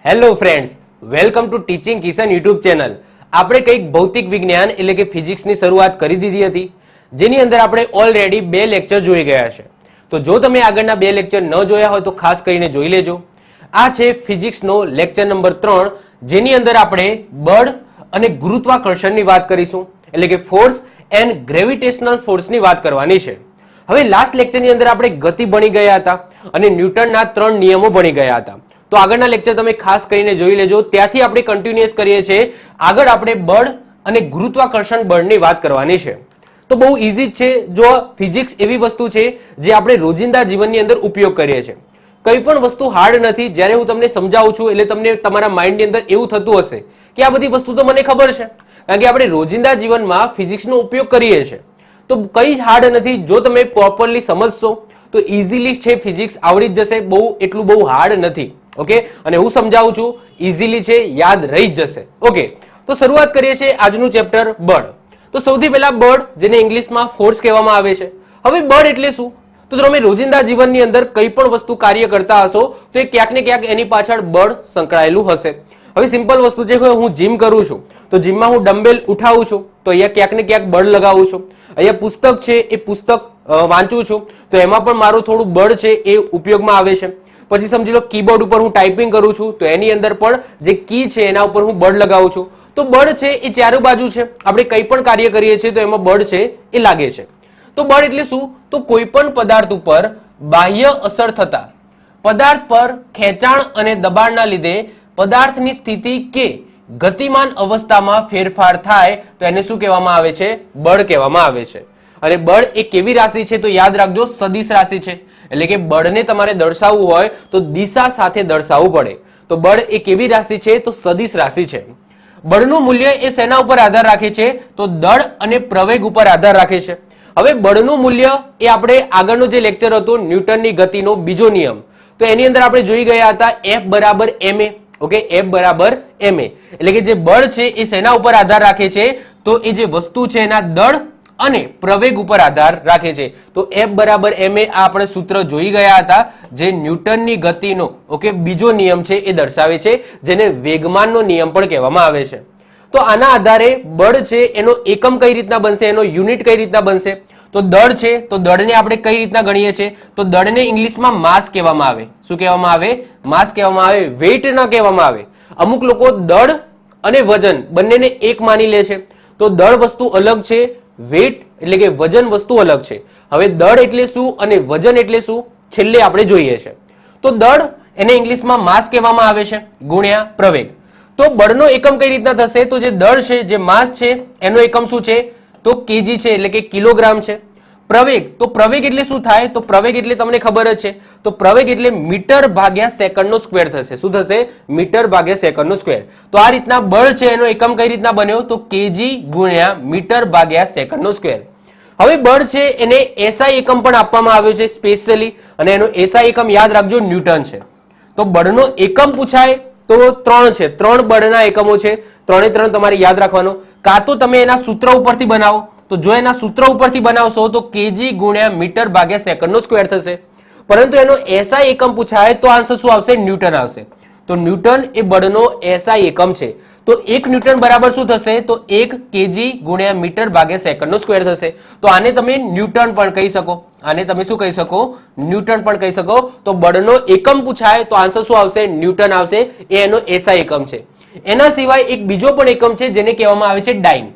Hello friends, welcome to teaching Kishan YouTube channel. આપણે કંઈક ભૌતિક વિજ્ઞાન એટલે કે ફિઝિક્સની શરૂઆત કરી દીધી હતી, જેની અંદર આપણે ઓલરેડી 2 લેક્ચર જોઈ ગયા છે. તો જો તમે આગળના 2 લેક્ચર ન જોયા હોય તો ખાસ કરીને જોઈ લેજો. આ છે ફિઝિક્સનો લેક્ચર નંબર 3, જેની અંદર આપણે બળ અને ગુરુત્વાકર્ષણની વાત કરીશું, એટલે કે ફોર્સ એન્ડ ગ્રેવિટેશનલ ફોર્સની વાત કરવાની છે. હવે લાસ્ટ લેક્ચરની અંદર આપણે ગતિ ભણી ગયા હતા અને ન્યૂટનના 3 નિયમો ભણી ગયા હતા. તો આગળના લેક્ચર તમે ખાસ કરીને જોઈ લેજો. ત્યાંથી આપણે કન્ટિન્યુઅસ કરીએ છીએ. આગળ આપણે બળ અને ગુરુત્વાકર્ષણ બળની વાત કરવાની છે. તો બહુ ઇઝી જ છે. જો ફિઝિક્સ એવી વસ્તુ છે જે આપણે રોજિંદા જીવનની અંદર ઉપયોગ કરીએ છીએ. કંઈ પણ વસ્તુ હાર્ડ નથી. જ્યારે હું તમને સમજાવું છું એટલે તમને તમારા માઇન્ડની અંદર એવું થતું હશે કે આ બધી વસ્તુ તો મને ખબર છે, કારણ કે આપણે રોજિંદા જીવનમાં ફિઝિક્સનો ઉપયોગ કરીએ છીએ. તો કંઈ હાર્ડ નથી. જો તમે પ્રોપરલી સમજશો તો ઇઝીલી છે ફિઝિક્સ આવડી જ જશે. એટલું બહુ હાર્ડ નથી. ઓકે, અને હું સમજાવું છું, ઇઝીલી છે, યાદ રહી જ જશે. ઓકે, તો શરૂઆત કરીએ છીએ આજનું ચેપ્ટર બળ. તો સૌથી પહેલા બળ, જેને ઇંગ્લિશમાં ફોર્સ કહેવામાં આવે છે. હવે બળ એટલે શું? તો તમે રોજિંદા જીવનની અંદર કંઈ પણ વસ્તુ કાર્ય કરતા હશો તો એ ક્યાંક ને ક્યાંક એની પાછળ બળ સંકળાયેલું હશે. હવે સિમ્પલ વસ્તુ છે કે હું જીમ કરું છું તો જીમમાં હું ડમ્બેલ ઉઠાવું છું તો અહીંયા ક્યાંક ને ક્યાંક બળ લગાવું છું. અહીંયા પુસ્તક છે, એ પુસ્તક વાંચું છું તો એમાં પણ મારું થોડું બળ છે એ ઉપયોગમાં આવે છે. પછી સમજી લો કીબોર્ડ ઉપર હું ટાઈપિંગ કરું છું તો એની અંદર પણ જે કી છે એના ઉપર હું બળ લગાવું છું. તો બળ છે એ ચારે બાજુ છે. આપણે કંઈ પણ કાર્ય કરીએ છીએ તો એમાં બળ છે એ લાગે છે. તો બળ એટલે શું? તો કોઈ પણ પદાર્થ ઉપર બાહ્ય અસર થતા પદાર્થ પર ખેંચાણ અને દબાણના લીધે પદાર્થની સ્થિતિ કે ગતિમાન અવસ્થામાં ફેરફાર થાય તો એને શું કહેવામાં આવે છે? બળ કહેવામાં આવે છે. અને બળ એ કેવી રાશિ છે? તો યાદ રાખજો, સદિશ રાશિ છે. એટલે કે બળને તમારે દર્શાવવું હોય તો દિશા સાથે દર્શાવવું પડે. તો બળ એ કેવી રાશિ છે? તો સદિશ રાશિ છે. બળનું મૂલ્ય એ શેના ઉપર આધાર રાખે છે? તો દળ અને પ્રવેગ ઉપર આધાર રાખે છે. હવે બળનું મૂલ્ય એ આપણે આગળનો જે લેક્ચર હતો ન્યૂટનની ગતિનો બીજો નિયમ, તો એની અંદર આપણે જોઈ ગયા હતા F બરાબર ma. ઓકે, F બરાબર ma એટલે કે જે બળ છે એ શેના ઉપર આધાર રાખે છે? તો એ જે વસ્તુ છે એના દળ અને પ્રવેગ ઉપર આધાર રાખે છે. તો F બરાબર ma આ આપણે સૂત્ર જોઈ ગયા હતા, જે ન્યૂટનની ગતિનો ઓકે બીજો નિયમ છે એ દર્શાવે છે, જેને વેગમાનનો નિયમ પણ કહેવામાં આવે છે. તો આના આધારે બળ છે એનો એકમ કઈ રીતના બનશે, એનો યુનિટ કઈ રીતના બનશે? તો દળ છે, તો દળને આપણે કઈ રીતના ગણીએ છીએ? તો દળને ઇંગ્લિશમાં માસ કહેવામાં આવે. શું કહેવામાં આવે? માસ કહેવામાં આવે, વેઇટ ન કહેવામાં આવે. અમુક લોકો દળ અને વજન બંનેને એક માની લે છે. તો દળ વસ્તુ અલગ છે, વેઇટ એટલે કે વજન વસ્તુ અલગ છે. હવે દળ એટલે શું અને વજન એટલે શું છેલ્લે આપણે જોઈએ છે. તો દળ એને ઇંગ્લિશમાં માસ કહેવામાં આવે છે ગુણ્યા પ્રવેગ. તો બળનો એકમ કઈ રીતના થશે? તો જે દળ છે, જે માસ છે, એનો એકમ શું છે? તો કેજી છે, એટલે કે કિલોગ્રામ છે. પ્રવેગ, તો પ્રવેગ એટલે શું થાય? તો પ્રવેગ એટલે તમને ખબર જ છે. તો પ્રવેગ એટલે મીટર ભાગ્યા સેકન્ડનો સ્ક્વેર થશે. શું થશે? મીટર ભાગ્યા સેકન્ડનો સ્ક્વેર. તો આ રીતના બળ છે એનો એકમ કઈ રીતના બન્યો? તો કેજી ગુણ્યા મીટર ભાગ્યા સેકન્ડનો સ્ક્વેર. હવે બળ છે એને એસઆઈ એકમ પણ આપવામાં આવ્યો છે સ્પેશિયલી, અને એનો એસઆઈ એકમ યાદ રાખજો ન્યૂટન છે. તો બળનો એકમ પૂછાય તો 3 છે, 3 બળના એકમો છે. 3 તમારે યાદ રાખવાનો. કાં તો તમે એના સૂત્ર ઉપરથી બનાવો, તો જો એના સૂત્ર ઉપરથી બનાવશો તો કેજી ગુણ્યા મીટર ભાગ્યા સેકન્ડનો સ્ક્વેર થશે. પરંતુ એનો એસઆઈ એકમ પૂછાય તો આન્સર શું આવશે? ન્યૂટન આવશે. તો ન્યૂટન એ બળનો એસઆઈ એકમ છે. તો 1 ન્યૂટન બરાબર શું થશે? તો 1 કેજી ગુણ્યા મીટર ભાગ્યા સેકન્ડનો સ્ક્વેર થશે. તો આને તમે ન્યૂટન પણ કહી શકો. આને તમે શું કહી શકો? ન્યૂટન પણ કહી શકો. તો બળનો એકમ પૂછાય તો આન્સર શું આવશે? ન્યૂટન આવશે. એ એનો એસઆઈ એકમ છે. એના સિવાય એક બીજો પણ એકમ છે જેને કહેવામાં આવે છે ડાઇન.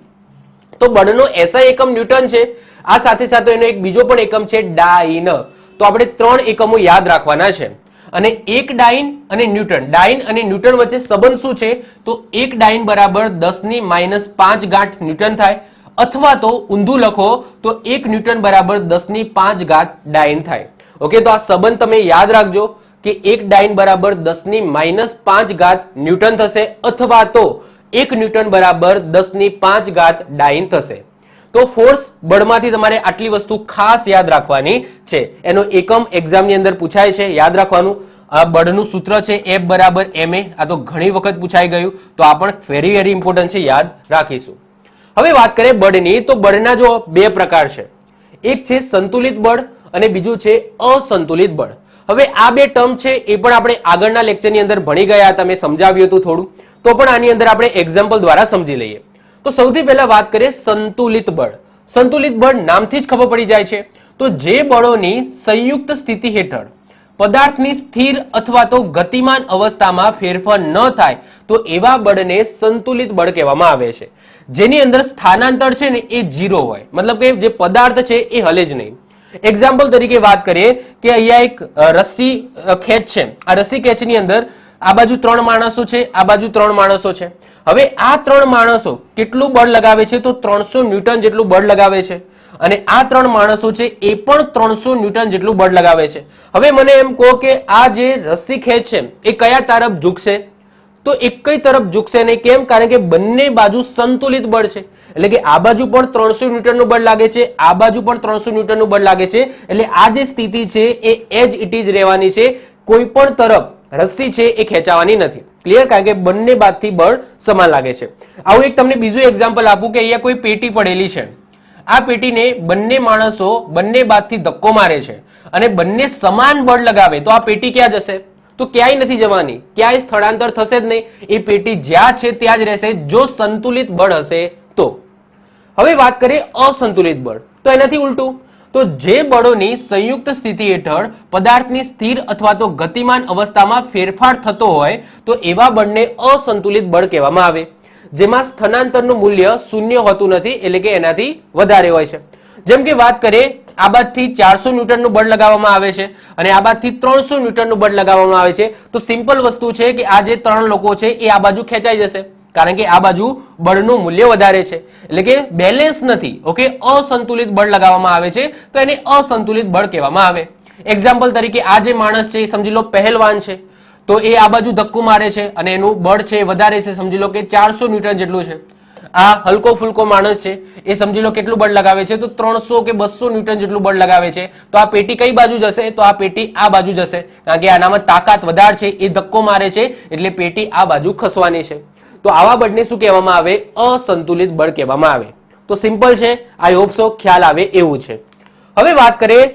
તો બળનો એસઆઈ એકમ ન્યૂટન છે, આ સાથે સાથે એનો એક બીજો પણ એકમ છે ડાઇન. તો આપણે 3 એકમો યાદ રાખવાના છે. અને એક ડાઇન અને ન્યૂટન, ડાઇન અને ન્યૂટન વચ્ચે સંબંધ શું છે? તો 1 ડાઇન બરાબર 10⁻5 ગાંઠ ન્યૂટન થાય, અથવા તો ઊંધું લખો તો 1 ન્યૂટન બરાબર 10⁻5 ડાઇન થાય. ઓકે, તો આ સંબંધ તમે યાદ રાખજો કે 1 ડાઇન બરાબર 10⁻5 ન્યૂટન થશે, અથવા તો 1 ન્યૂટન બરાબર 10⁻5 ડાઇન થશે. તો ફોર્સ બળમાંથી તમારે આટલી વસ્તુ ખાસ યાદ રાખવાની છે. એનો એકમ એક્ઝામની અંદર પૂછાય છે, યાદ રાખવાનું. આ બળનું સૂત્ર છે F બરાબર ma. આ તો ઘણી વખત પૂછાઈ ગયું, તો આ પણ વેરી વેરી ઇમ્પોર્ટન્ટ છે, યાદ રાખીશું. હવે વાત કરીએ બળની. તો બળના જો 2 પ્રકાર છે. એક છે સંતુલિત બળ અને બીજું છે અસંતુલિત બળ. હવે આ બે ટર્મ છે એ પણ આપણે આગળના લેક્ચરની અંદર ભણી ગયા હતા, મેં સમજાવ્યું હતું થોડું, તો પણ આની અંદર આપણે એક્ઝામ્પલ દ્વારા સમજી લઈએ. તો સૌથી પહેલા વાત કરીએ સંતુલિત બળ. સંતુલિત બળ નામથી જ ખબર પડી જાય છે. તો જે બળોની સંયુક્ત સ્થિતિ હેઠળ પદાર્થની સ્થિર અથવા તો ગતિમાન અવસ્થામાં ફેરફાર ન થાય તો એવા બળને સંતુલિત બળ કહેવામાં આવે છે. જેની અંદર સ્થાનાંતર છે ને એ 0 હોય, મતલબ કે જે પદાર્થ છે એ હલે જ નહીં. એક્ઝામ્પલ તરીકે વાત કરીએ કે અહીંયા એક રસ્સી ખેંચ છે. આ રસ્સી ખેંચની અંદર આ બાજુ 3 માણસો છે, આ બાજુ 3 માણસો છે. હવે આ 3 માણસો કેટલું બળ લગાવે છે? તો 300 ન્યૂટન જેટલું બળ લગાવે છે. અને આ 3 માણસો છે એ પણ 300 ન્યૂટન જેટલું બળ લગાવે છે. હવે મને એમ કહો કે આ જે રસ્સી ખેંચ છે એ કયા તરફ ઝૂકશે? તો એક કઈ તરફ ઝૂકશે નહીં. કેમ? કારણ કે બંને બાજુ સંતુલિત બળ છે. એટલે કે આ બાજુ પણ 300 ન્યૂટનનું બળ લાગે છે, આ બાજુ પણ 300 ન્યૂટનનું બળ લાગે છે. એટલે આ જે સ્થિતિ છે એ એજ ઇટ ઇઝ રહેવાની છે. કોઈ પણ તરફ રસ્સી છે એ ખેંચાવાની નથી. ક્લિયર? કારણ કે બંને બાજુથી બળ સમાન લાગે છે. આવું એક તમને બીજું એક્ઝામ્પલ આપું કે અહીંયા કોઈ પેટી પડેલી છે. આ પેટીને બંને માણસો બંને બાજુથી ધક્કો મારે છે અને બંને સમાન બળ લગાવે તો આ પેટી ક્યાં જશે? તો ક્યાંય નથી જવાની, ક્યાંય સ્થળાંતર થશે જ નહીં. એ પેટી જ્યાં છે ત્યાં જ રહેશે જો સંતુલિત બળ હશે તો. હવે વાત કરીએ અસંતુલિત બળ. તો એનાથી ઉલટું, તો જે બળોની સંયુક્ત સ્થિતિ હેઠળ પદાર્થની સ્થિર અથવા તો ગતિમાન અવસ્થામાં ફેરફાર થતો હોય તો એવા બળને અસંતુલિત બળ કહેવામાં આવે, જેમાં સ્થાનાંતરનું મૂલ્ય 0 હોતું નથી, એટલે કે એનાથી વધારે હોય છે. જેમ કે વાત કરીએ આ બાજુથી 400 ન્યૂટનનું બળ લગાવવામાં આવે છે અને આ બાજુથી 300 ન્યૂટનનું બળ લગાવવામાં આવે છે. તો સિમ્પલ વસ્તુ છે કે આ જે 3 લોકો છે એ આ બાજુ ખેંચાઈ જશે, કારણ કે આ બાજુ બળનું મૂલ્ય વધારે છે, એટલે કે બેલેન્સ નથી. ઓકે, અસંતુલિત બળ લગાવવામાં આવે છે તો એને અસંતુલિત બળ કહેવામાં આવે. એક્ઝામ્પલ તરીકે આ જે માણસ છે એ સમજી લો પહેલવાન છે, તો એ આ બાજુ ધક્કો મારે છે અને એનું બળ છે વધારે છે, સમજી લો કે 400 ન્યૂટન જેટલું છે. આ હલકો ફુલકો માણસ છે એ સમજી લો કેટલું બળ લગાવે છે? તો 300 કે 200 ન્યૂટન જેટલું બળ લગાવે છે. તો આ પેટી કઈ બાજુ જશે? તો આ પેટી આ બાજુ જશે, કારણ કે આનામાં તાકાત વધારે છે, એ ધક્કો મારે છે એટલે પેટી આ બાજુ ખસવાની છે. તો આવા બળને શું કહેવામાં આવે? અસંતુલિત બળ કહેવામાં આવે. તો સિમ્પલ છે, આઈ હોપ સો ખ્યાલ આવે એવું છે. હવે વાત કરીએ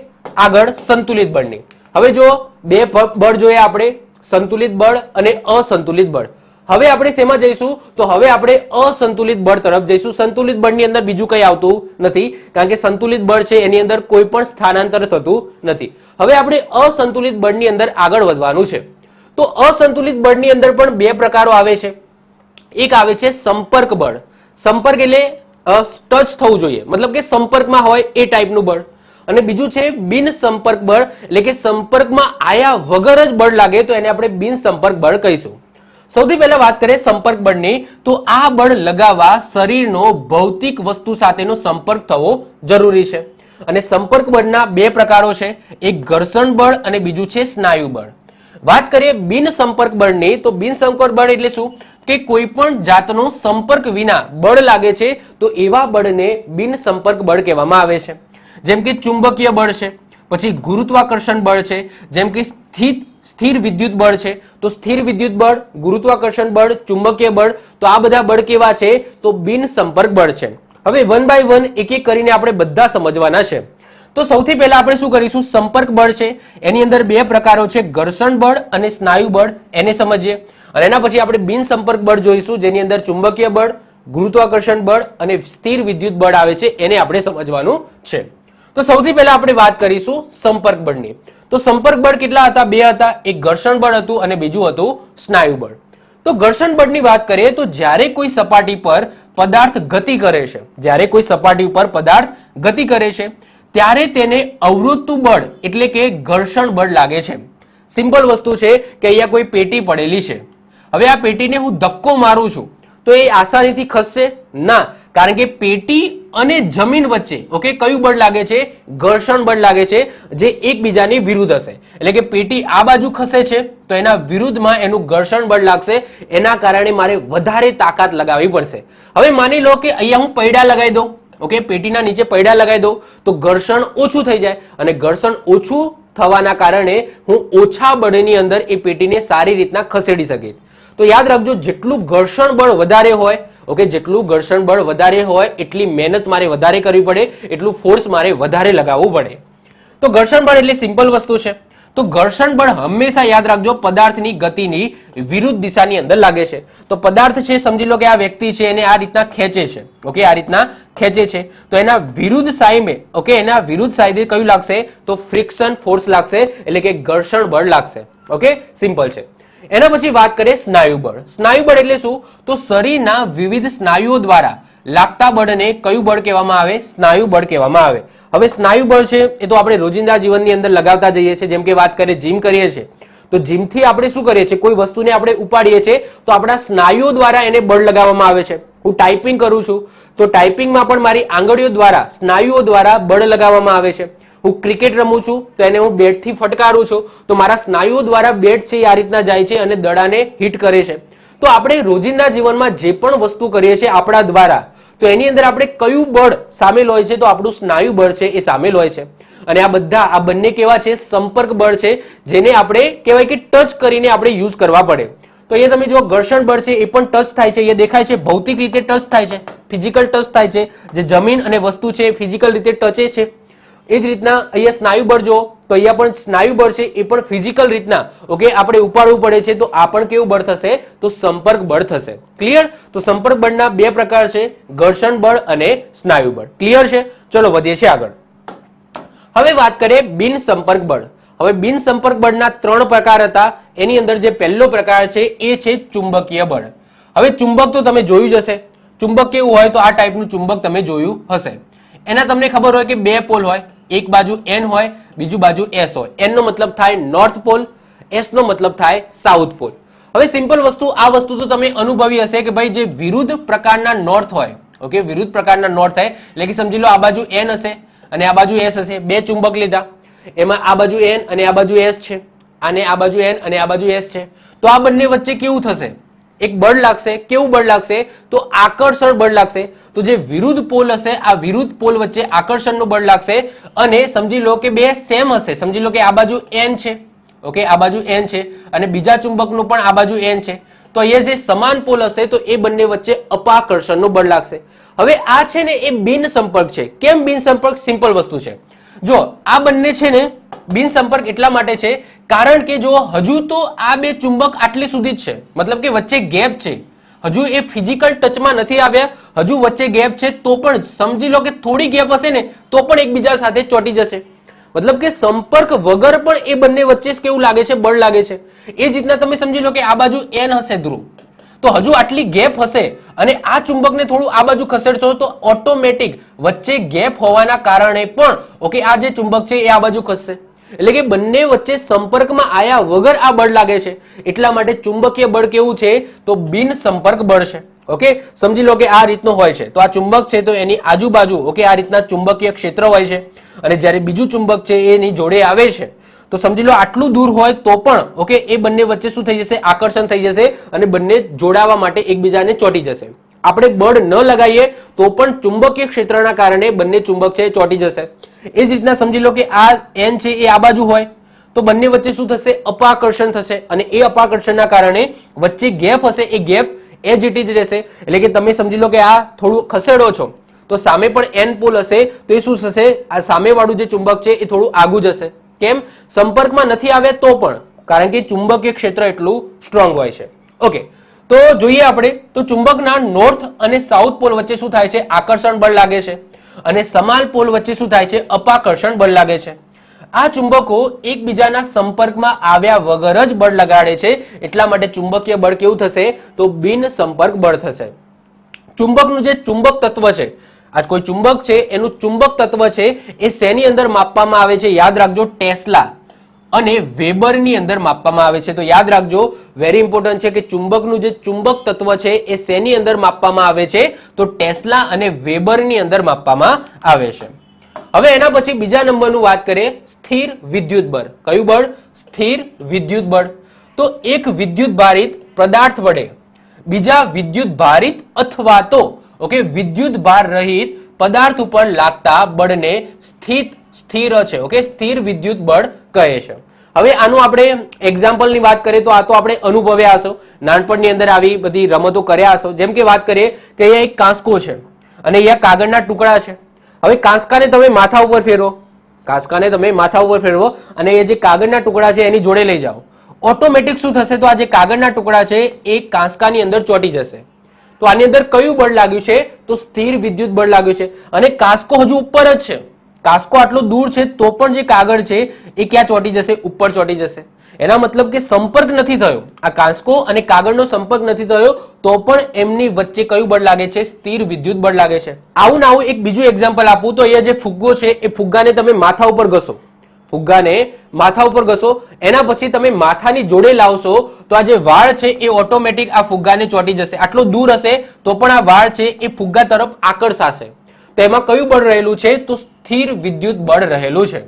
આગળ સંતુલિત બળની. હવે જો બે બળ જોઈએ આપણે, સંતુલિત બળ અને અસંતુલિત બળ. હવે આપણે શેમાં જઈશું? તો હવે આપણે અસંતુલિત બળ તરફ જઈશું. સંતુલિત બળની અંદર બીજું કંઈ આવતું નથી, કારણ કે સંતુલિત બળ છે એની અંદર કોઈ પણ સ્થાનાંતર થતું નથી. હવે આપણે અસંતુલિત બળની અંદર આગળ વધવાનું છે. તો અસંતુલિત બળની અંદર પણ બે પ્રકારો આવે છે. એક આવે છે સંપર્ક બળ. સંપર્ક એટલે ટચ થવું જોઈએ, મતલબ કે સંપર્કમાં હોય એ ટાઈપનું બળ. અને બીજું છે બિન સંપર્ક બળ, એટલે કે સંપર્કમાં આયા વગર જ બળ લાગે તો એને આપણે બિન સંપર્ક બળ કહીશું. સૌથી પહેલા વાત કરીએ સંપર્ક બળની, તો આ બળ લગાવવા શરીરનો ભૌતિક વસ્તુ સાથેનો સંપર્ક થવો જરૂરી છે. અને સંપર્ક બળના બે પ્રકારો છે, એક ઘર્ષણ બળ અને બીજું છે સ્નાયુ બળ. વાત કરીએ બિન સંપર્ક બળની, તો બિન સંપર્ક બળ એટલે શું? કે કોઈ પણ જાતનો સંપર્ક વિના બળ લાગે છે તો એવા બળને બિન સંપર્ક બળ કહેવામાં આવે છે. જેમ કે ચુંબકીય બળ છે, પછી ગુરુત્વાકર્ષણ બળ છે, જેમ કે સ્થિર વિદ્યુત બળ છે. તો સ્થિર વિદ્યુત બળ, ગુરુત્વાકર્ષણ બળ, ચુંબકીય બળ, તો આ બધા બળ કેવા છે? તો બિન સંપર્ક બળ છે. હવે વન બાય વન એક એક કરીને આપણે બધા સમજવાના છે. તો સૌથી પહેલા આપણે શું કરીશું? સંપર્ક બળ છે એની અંદર બે પ્રકારો છે, ઘર્ષણ બળ અને સ્નાયુ બળ, એને સમજીએ. અને એના પછી આપણે બિન સંપર્ક બળ જોઈશું, જેની અંદર ચુંબકીય બળ, ગુરુત્વાકર્ષણ બળ અને સ્થિર વિદ્યુત બળ આવે છે, એને આપણે સમજવાનું છે. તો સૌથી પહેલા આપણે વાત કરીશું સંપર્ક બળની. તો સંપર્ક બળ કેટલા હતા? બે હતા. એક ઘર્ષણ બળ હતું અને બીજું હતું સ્નાયુ બળ. તો ઘર્ષણ બળની વાત કરીએ તો જ્યારે કોઈ સપાટી પર પદાર્થ ગતિ કરે છે, જ્યારે કોઈ સપાટી ઉપર પદાર્થ ગતિ કરે છે ત્યારે તેને અવરોધતું બળ એટલે કે ઘર્ષણ બળ લાગે છે. સિમ્પલ વસ્તુ છે કે અહીંયા કોઈ પેટી પડેલી છે. હવે આ પેટીને હું ધક્કો મારું છું તો એ આસાનીથી ખસશે ના, કારણ કે પેટી અને જમીન વચ્ચે ઓકે કયું બળ લાગે છે? ઘર્ષણ બળ લાગે છે, જે એકબીજાની વિરુદ્ધ હશે. એટલે કે પેટી આ બાજુ ખસે છે તો એના વિરુદ્ધમાં એનું ઘર્ષણ બળ લાગશે, એના કારણે મારે વધારે તાકાત લગાવવી પડશે. હવે માની લો કે અહીંયા હું પૈડા લગાવી દઉં, ઓકે પેટીના નીચે પૈડા લગાવી દઉં તો ઘર્ષણ ઓછું થઈ જાય, અને ઘર્ષણ ઓછું થવાના કારણે હું ઓછા બળની અંદર એ પેટીને સારી રીતના ખસેડી શકીશ. તો યાદ રાખજો, જેટલું ઘર્ષણ બળ વધારે હોય, ઓકે જેટલું ઘર્ષણ બળ વધારે હોય એટલી મહેનત મારે વધારે કરવી પડે, એટલું ફોર્સ મારે વધારે લગાવવું પડે. તો ઘર્ષણ બળ એટલે સિમ્પલ વસ્તુ છે. તો ઘર્ષણ બળ હંમેશા યાદ રાખજો પદાર્થની ગતિની વિરુદ્ધ દિશાની અંદર લાગે છે. તો પદાર્થ છે, સમજી લો કે આ વ્યક્તિ છે એને આ રીતના ખેંચે છે. ઓકે, આ રીતના ખેંચે છે તો એના વિરુદ્ધ સામે, ઓકે, એના વિરુદ્ધ સાઈડે કયું લાગશે? તો ફ્રિક્શન ફોર્સ લાગશે, એટલે કે ઘર્ષણ બળ લાગશે. ઓકે, સિમ્પલ છે. એના પછી વાત કરીએ સ્નાયુ બળ. સ્નાયુ બળ એટલે શું? તો શરીરના વિવિધ સ્નાયુઓ દ્વારા લાગતા બળને કયું બળ કહેવામાં આવે? સ્નાયુ બળ કહેવામાં આવે. હવે સ્નાયુ બળ છે એ તો આપણે રોજિંદા જીવનની અંદર લગાવતા જઈએ છીએ. જેમ કે વાત કરીએ જીમ કરીએ છીએ તો જીમથી આપણે શું કરીએ છીએ? કોઈ વસ્તુને આપણે ઉપાડીએ છીએ તો આપણા સ્નાયુઓ દ્વારા એને બળ લગાવવામાં આવે છે. હું ટાઈપિંગ કરું છું તો ટાઈપિંગમાં પણ મારી આંગળીઓ દ્વારા, સ્નાયુઓ દ્વારા બળ લગાવવામાં આવે છે. હું ક્રિકેટ રમું છું તો એને હું બેટથી ફટકારું છું તો મારા સ્નાયુઓ દ્વારા બેટ છે એ આ રીતના જાય છે અને દડાને હિટ કરે છે. તો આપણે રોજિંદા જીવનમાં જે પણ વસ્તુ કરીએ છીએ આપણા દ્વારા, તો એની અંદર આપણે કયું બળ સામેલ હોય છે? તો આપણું સ્નાયુ બળ છે એ સામેલ હોય છે. અને આ બંને કેવા છે? સંપર્ક બળ છે, જેને આપણે કહેવાય કે ટચ કરીને આપણે યુઝ કરવા પડે. તો અહીંયા તમે જો ઘર્ષણ બળ છે એ પણ ટચ થાય છે, એ દેખાય છે, ભૌતિક રીતે ટચ થાય છે, ફિઝિકલ ટચ થાય છે. જે જમીન અને વસ્તુ છે ફિઝિકલ રીતે ટચે છે. એ જ રીતના અહીંયા સ્નાયુ બળ જો, તો અહીંયા પણ સ્નાયુ બળ છે એ પણ ફિઝિકલ રીતના, ઓકે, આપણે ઉપાડવું પડે છે. તો આ પણ કેવું બળ થશે? તો સંપર્ક બળ થશે. ક્લિયર? તો સંપર્ક બળના બે પ્રકાર છે, ઘર્ષણ બળ અને સ્નાયુ બળ. ક્લિયર છે? ચલો વધીએ છીએ આગળ. હવે વાત કરીએ બિન સંપર્ક બળ. હવે બિન સંપર્ક બળના 3 પ્રકાર હતા. એની અંદર જે પહેલો પ્રકાર છે એ છે ચુંબકીય બળ. હવે ચુંબક તો તમે જોયું જ હશે. ચુંબક કેવું હોય? તો આ ટાઈપનું ચુંબક તમે જોયું હશે. એના તમને ખબર હોય કે 2 પોલ હોય, એક બાજુ N હોય, બીજું બાજુ S હોય. N નો મતલબ થાય નોર્થ પોલ, S નો મતલબ થાય સાઉથ પોલ. હવે સિમ્પલ વસ્તુ, આ વસ્તુ તો તમે અનુભવી હશે કે ભાઈ જે વિરુદ્ધ પ્રકારના નોર્થ હોય, ઓકે, વિરુદ્ધ પ્રકારના નોર્થ હોય, એટલે કે સમજી લો આ બાજુ N હશે અને આ બાજુ S હશે. 2 ચુંબક લીધા, એમાં આ બાજુ N અને આ બાજુ S છે, અને આ બાજુ N અને આ બાજુ S છે. તો આ બંને વચ્ચે કેવું થશે? એક બળ લાગશે. કેવું બળ લાગશે? તો આકર્ષણ બળ લાગશે. તો જે વિરુદ્ધ પોલ હશે, આ વિરુદ્ધ પોલ વચ્ચે આકર્ષણનું બળ લાગશે. અને સમજી લો કે બે સેમ હશે. સમજી લો કે આ બાજુ N છે, ઓકે, આ બાજુ N છે, અને બીજા ચુંબકનું પણ આ બાજુ N છે. તો અહીંયા જે સમાન પોલ હશે તો એ બંને વચ્ચે અપાકર્ષણનું બળ લાગશે. હવે આ છે ને એ બિન સંપર્ક છે. કેમ બિન સંપર્ક? સિમ્પલ વસ્તુ છે. જો આ બંને છે ને બિન સંપર્ક એટલા માટે છે કારણ કે જો હજુ તો આ બે ચુંબક આટલી સુધી જ છે, મતલબ કે વચ્ચે ગેપ છે, હજુ એ ફિઝિકલ ટચમાં નથી આવ્યા, હજુ વચ્ચે ગેપ છે. તો પણ સમજી લો કે થોડી ગેપ હશે ને તો પણ એકબીજા સાથે ચોંટી જશે. મતલબ કે સંપર્ક વગર પણ એ બંને વચ્ચે કેવું લાગે છે? બળ લાગે છે. એ જ રીતના તમે સમજી લો કે આ બાજુ N હશે ધ્રુવ, તો હજુ આટલી ગેપ હશે અને આ ચુંબકને થોડું આ બાજુ ખસેડશો તો ઓટોમેટિક વચ્ચે ગેપ હોવાના કારણે પણ, ઓકે, આ જે ચુંબક છે એ આ બાજુ ખસશે. એટલે કે બંને વચ્ચે સંપર્કમાં આયા વગર આ બળ લાગે છે. એટલા માટે ચુંબકીય બળ કેવું છે? તો બિન સંપર્ક બળ છે. ઓકે, સમજી લો કે આ રીતનો હોય છે. તો આ ચુંબક છે તો એની આજુબાજુ, ઓકે, આ રીતના ચુંબકીય ક્ષેત્ર હોય છે. અને જ્યારે બીજું ચુંબક છે એની જોડે આવે છે તો સમજી લો આટલું દૂર હોય તો પણ, ઓકે, એ બંને વચ્ચે શું થઈ જશે? આકર્ષણ થઈ જશે અને બંને જોડાવા માટે એકબીજાને ચોંટી જશે. આપણે બળ ન લગાવીએ તો પણ ચુંબકીય ક્ષેત્રના કારણે બંને ચુંબક છે ચોંટી જશે. એ જ રીતના સમજી લો કે આ N છે એ આ બાજુ હોય તો બંને વચ્ચે શું થશે? અપાકર્ષણ થશે. અને એ અપાકર્ષણના કારણે વચ્ચે ગેપ હશે, એ ગેપ એજ ઇટ ઇઝ રહેશે. એટલે કે તમે સમજી લો કે આ થોડું ખસેડો છો તો સામે પણ N પોલ હશે તો એ શું થશે? આ સામેવાળું જે ચુંબક છે એ થોડું આગું જશે. કેમ? સંપર્કમાં નથી આવ્યા તો પણ, કારણ કે ચુંબકીય ક્ષેત્ર એટલું સ્ટ્રોંગ હોય છે. ઓકે, તો જોઈએ આપણે તો ચુંબકના નોર્થ અને સાઉથ પોલ વચ્ચે શું થાય છે? આકર્ષણ બળ લાગે છે. અને સમાન પોલ વચ્ચે શું થાય છે? અપાકર્ષણ બળ લાગે છે. આ ચુંબકો એકબીજાના સંપર્કમાં આવ્યા વગર જ બળ લગાડે છે. એટલા માટે ચુંબકીય બળ કેવું થશે? તો બિન સંપર્ક બળ થશે. ચુંબકનું જે ચુંબક તત્વ છે, આ કોઈ ચુંબક છે એનું ચુંબક તત્વ છે એ શેની અંદર માપવામાં આવે છે? યાદ રાખજો, ટેસ્લા અને વેબરની અંદર માપવામાં આવે છે. તો યાદ રાખજો, વેરી ઇમ્પોર્ટન્ટ છે કે ચુંબકનું જે ચુંબક તત્વ છે એ શેની અંદર માપવામાં આવે છે? તો ટેસ્લા અને વેબરની અંદર માપવામાં આવે છે. હવે એના પછી બીજા નંબરનું વાત કરીએ, સ્થિર વિદ્યુત બળ. કયું બળ? સ્થિર વિદ્યુત બળ. તો એક વિદ્યુત ભારિત પદાર્થ વડે બીજા વિદ્યુત ભારિત અથવા તો, ઓકે, વિદ્યુત ભાર રહિત પદાર્થ ઉપર લાગતા બળને સ્થિર છે, ઓકે, સ્થિર વિદ્યુત બળ કહે છે. હવે આનું આપણે એક્ઝામ્પલની વાત કરીએ તો આ તો આપણે અનુભવ્યા હશો, નાનપણની અંદર આવી બધી રમતો કર્યા હશો. જેમ કે વાત કરીએ કે અહીંયા એક કાંસકો છે અને અહીંયા કાગળના ટુકડા છે. હવે કાંસકાને તમે માથા ઉપર ફેરો કાંસકાને તમે માથા ઉપર ફેરવો અને એ જે કાગળના ટુકડા છે એની જોડે લઈ જાઓ, ઓટોમેટિક શું થશે? તો આ જે કાગળના ટુકડા છે એ કાંસકાની અંદર ચોંટી જશે. તો આની અંદર કયું બળ લાગ્યું છે? તો સ્થિર વિદ્યુત બળ લાગ્યું છે. અને કાંસકો હજુ ઉપર જ છે, કાંસકો આટલો દૂર છે તો પણ જે કાગળ છે એ ક્યાં ચોંટી જશે? ઉપર ચોંટી જશે. એના મતલબ કે સંપર્ક નથી થયો, આ કાંસકો અને કાગળનો સંપર્ક નથી થયો તો પણ એમની વચ્ચે કયું બળ લાગે છે? સ્થિર વિદ્યુત બળ લાગે છે. આવું ને આવું એક બીજું એક્ઝામ્પલ આપું તો અહીંયા જે ફુગ્ગો છે એ ફુગ્ગાને તમે માથા ઉપર ઘસો, ફુગ્ગાને માથા ઉપર ઘસો, એના પછી તમે માથાની જોડે લાવશો તો આ જે વાળ છે એ ઓટોમેટિક આ ફુગ્ગાને ચોંટી જશે. આટલો દૂર હશે તો પણ આ વાળ છે એ ફુગ્ગા તરફ આકર્ષાશે. તો એમાં કયું બળ રહેલું છે? તો સ્થિર વિદ્યુત બળ રહેલું છે.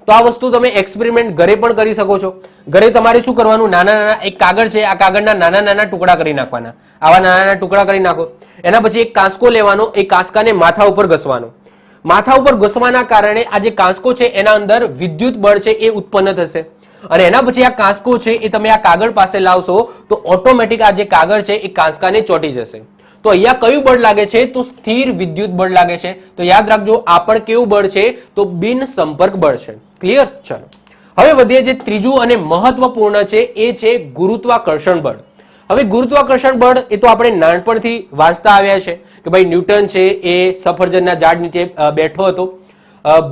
તો આ વસ્તુ તમે એક્સપેરિમેન્ટ ઘરે પણ કરી શકો છો. ઘરે તમારે શું કરવાનું? નાના નાના એક કાગળ છે, આ કાગળના નાના નાના ટુકડા કરી નાખવાના, આવા નાના નાના ટુકડા કરી નાખો. એના પછી એક કાંસકો લેવાનો, એ કાંસકાને માથા ઉપર ઘસવાનો. માથા ઉપર ઘસવાના કારણે આ જે કાંસકો છે એના અંદર વિદ્યુત બળ છે એ ઉત્પન્ન થશે. અને એના પછી આ કાંસકો છે એ તમે આ કાગળ પાસે લાવશો તો ઓટોમેટિક આ જે કાગળ છે એ કાંસકાને ચોંટી જશે. તો અહીંયા કયું બળ લાગે છે? તો સ્થિર વિદ્યુત બળ લાગે છે. તો યાદ રાખજો, આ પણ કેવું બળ છે? તો બિન સંપર્ક બળ છે. ક્લિયર? ચલો હવે વધીએ. જે ત્રીજું અને મહત્વપૂર્ણ છે એ છે ગુરુત્વાકર્ષણ બળ. હવે ગુરુત્વાકર્ષણ બળ એ તો આપણે નાનપણથી વાંચતા આવ્યા છે કે ભાઈ ન્યૂટન છે એ સફરજનના ઝાડ નીચે બેઠો હતો,